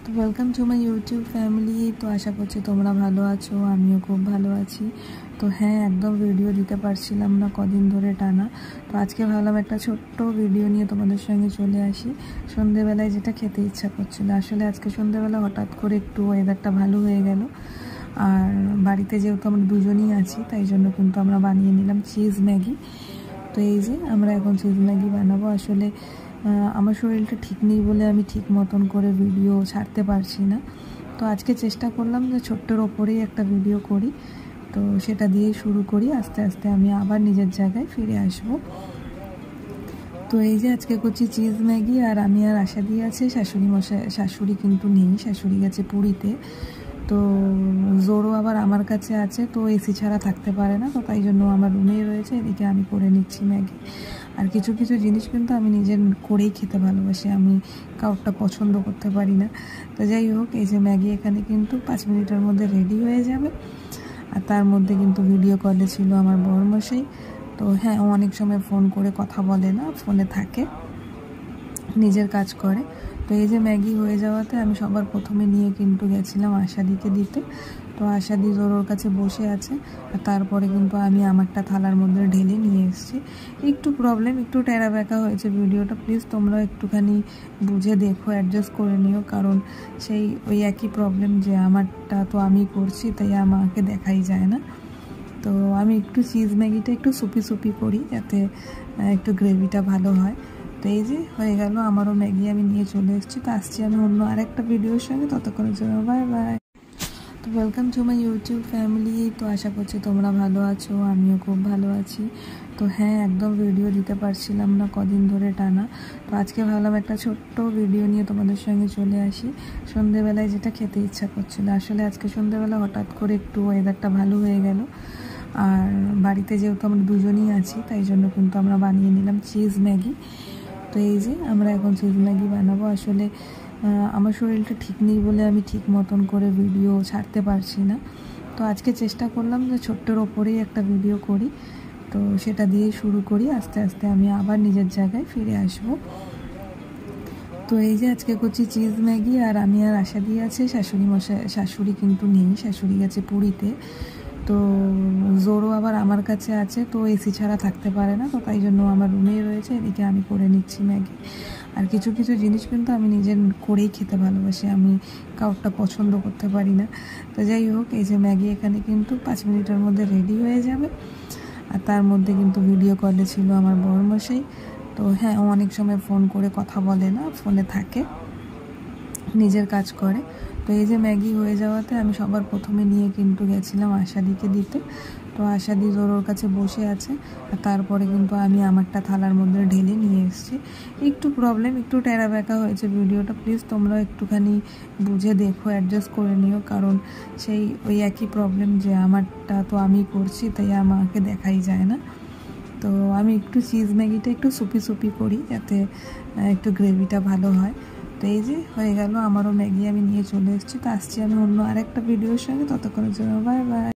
তো welcome to my YouTube family. তো আশা করছি তোমরা ভালো আছো, আমিও খুব ভালো আছি। তো হ্যাঁ, একদম ভিডিও দিতে পারছিলাম না কদিন ধরে টানা। তো আজকে ভাবলাম একটা ছোট্ট ভিডিও নিয়ে তোমাদের সঙ্গে চলে আসি। সন্ধেবেলায় যেটা খেতে ইচ্ছা করছিল, আসলে আজকে সন্ধেবেলা হঠাৎ করে একটু ওয়েদারটা ভালো হয়ে গেল। আর বাড়িতে যেহেতু আমরা দুজনই আছি, তাই জন্য কিন্তু আমরা বানিয়ে নিলাম চিজ ম্যাগি। তো এই যে আমরা এখন চিজ ম্যাগি বানাবো। আসলে আমার শরীরটা ঠিক নেই বলে আমি ঠিক মতন করে ভিডিও ছাড়তে পারছি না। তো আজকে চেষ্টা করলাম যে ছোট্টর ওপরেই একটা ভিডিও করি। তো সেটা দিয়েই শুরু করি, আস্তে আস্তে আমি আবার নিজের জায়গায় ফিরে আসব। তো এই যে আজকে করছি চিজ ম্যাগি, আর আমি আর আশা দিয়ে আছে। শাশুড়ি কিন্তু নেই, শাশুড়ি গেছে পুরীতে। তো জোরও আবার আমার কাছে আছে, তো এসি ছাড়া থাকতে পারে না। তো তাই জন্য আমার রুমেই রয়েছে, এদিকে আমি করে নিচ্ছি ম্যাগি। আর কিছু কিছু জিনিস কিন্তু আমি নিজের করেই খেতে ভালোবাসি, আমি কাউরটা পছন্দ করতে পারি না। তো যাই হোক, এই যে ম্যাগি এখানে কিন্তু 5 মিনিটের মধ্যে রেডি হয়ে যাবে। আর তার মধ্যে কিন্তু ভিডিও কলে ছিল আমার বড়মশাই। তো হ্যাঁ, ও অনেক সময় ফোন করে কথা বলে না, ফোনে থাকে, নিজের কাজ করে। তো এই যে ম্যাগি হয়ে যাওয়াতে আমি সবার প্রথমে নিয়ে কিন্তু গেছিলাম আশাদিকে দিতে। তো আশাদি ওর কাছে বসে আছে, আর তারপরে কিন্তু আমি আমারটা থালার মধ্যে ঢেলে নিয়ে এসেছি। একটু প্রবলেম, একটু টেরা বেঁকা হয়েছে ভিডিওটা, প্লিজ তোমরা একটুখানি বুঝে দেখো, অ্যাডজাস্ট করে নিও। কারণ সেই ওই একই প্রবলেম যে আমারটা তো আমি করছি, তাই আমাকে দেখাই যায় না। তো আমি একটু চিজ ম্যাগিটা একটু সুপি করি, যাতে একটু গ্রেভিটা ভালো হয়। তো এই যে হয়ে গেল আমারও ম্যাগি, আমি নিয়ে চলে এসেছি। তো আসছি আমি অন্য আরেকটা ভিডিওর সঙ্গে, ততক্ষণের জন্য বাই বাই। তো welcome to my YouTube family. তো আশা করছি তোমরা ভালো আছো, আমিও খুব ভালো আছি। তো হ্যাঁ, একদম ভিডিও দিতে পারছিলাম না কদিন ধরে টানা। তো আজকে ভাবলাম একটা ছোট্ট ভিডিও নিয়ে তোমাদের সঙ্গে চলে আসি। সন্ধেবেলায় যেটা খেতে ইচ্ছা করছিল, আসলে আজকে সন্ধেবেলা হঠাৎ করে একটু ওয়েদারটা ভালো হয়ে গেল। আর বাড়িতে যেহেতু আমরা দুজনই আছি, তাই জন্য কিন্তু আমরা বানিয়ে নিলাম চিজ ম্যাগি। তো এই যে আমরা এখন চিজ ম্যাগি বানাবো। আসলে আমার শরীরটা ঠিক নেই বলে আমি ঠিক মতন করে ভিডিও ছাড়তে পারছি না। তো আজকে চেষ্টা করলাম যে ছোট্টর ওপরেই একটা ভিডিও করি। তো সেটা দিয়েই শুরু করি, আস্তে আস্তে আমি আবার নিজের জায়গায় ফিরে আসব। তো এই যে আজকে করছি চিজ ম্যাগি, আর আমি আর আশা দিয়ে আছে। শাশুড়ি কিন্তু নেই, শাশুড়ি গেছে পুরীতে। তো জোরও আবার আমার কাছে আছে, তো এসি ছাড়া থাকতে পারে না। তো তাই জন্য আমার রুমেই রয়েছে, এদিকে আমি করে নিচ্ছি ম্যাগি। আর কিছু কিছু জিনিস কিন্তু আমি নিজের করেই খেতে ভালোবাসি, আমি কাউরটা পছন্দ করতে পারি না। তো যাই হোক, এই যে ম্যাগি এখানে কিন্তু 5 মিনিটের মধ্যে রেডি হয়ে যাবে। আর তার মধ্যে কিন্তু ভিডিও কলে ছিল আমার বড়মশাই। তো হ্যাঁ, ও অনেক সময় ফোন করে কথা বলে না, ফোনে থাকে, নিজের কাজ করে। তো এই যে ম্যাগি হয়ে যাওয়াতে আমি সবার প্রথমে নিয়ে কিন্তু গেছিলাম আশাদিকে দিতে। তো আশাদি ওর কাছে বসে আছে, আর তারপরে কিন্তু আমি আমারটা থালার মধ্যে ঢেলে নিয়ে এসেছি। একটু প্রবলেম, একটু টেরা বেঁকা হয়েছে ভিডিওটা, প্লিজ তোমরা একটুখানি বুঝে দেখো, অ্যাডজাস্ট করে নিও। কারণ সেই ওই একই প্রবলেম যে আমারটা তো আমি করছি, তাই আমাকে দেখাই যায় না। তো আমি একটু চিজ ম্যাগিটা একটু সুপি করি, যাতে একটু গ্রেভিটা ভালো হয়। তো এই যে হয়ে গেল আমারও ম্যাগি, আমি নিয়ে চলে এসেছি। তো আসছি আমি অন্য আরেকটা ভিডিওর সঙ্গে, ততক্ষণের জন্য বাই বাই।